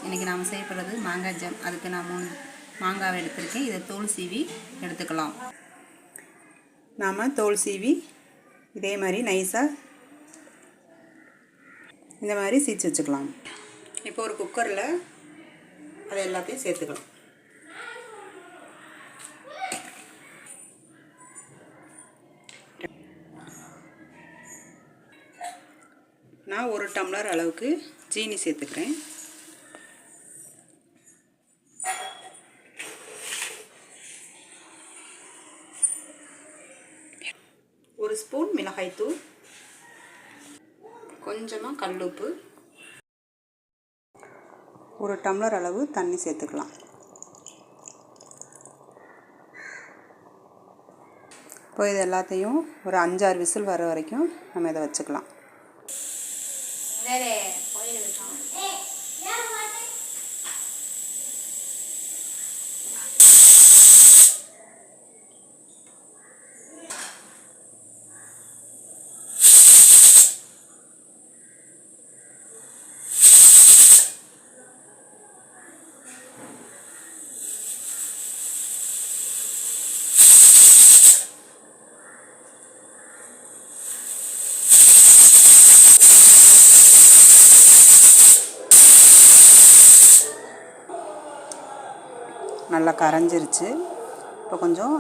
இன்றைக்கி நாம் செய்ய போகிறது மாங்காய் ஜாம். அதுக்கு நான் 3 மாங்காவை எடுத்துருக்கேன். இதை தோல் சீவி எடுத்துக்கலாம். நாம் தோல் சீவி இதே மாதிரி நைஸாக இந்த மாதிரி சீச்சு வச்சுக்கலாம். இப்போ ஒரு குக்கரில் அதை எல்லாத்தையும் சேர்த்துக்கலாம். நான் 1 டம்ளர் அளவுக்கு ஜீனி சேர்த்துக்கிறேன். ஒரு ஸ்பூன் மிளகாய்த்தூள், கொஞ்சமாக கல்லுப்பு, 1 டம்ளர் அளவு தண்ணி சேர்த்துக்கலாம். இப்போ இது எல்லாத்தையும் ஒரு 5-6 விசில் வர வரைக்கும் நம்ம இதை வச்சுக்கலாம். நல்லா கரைஞ்சிருச்சு. இப்போ கொஞ்சம்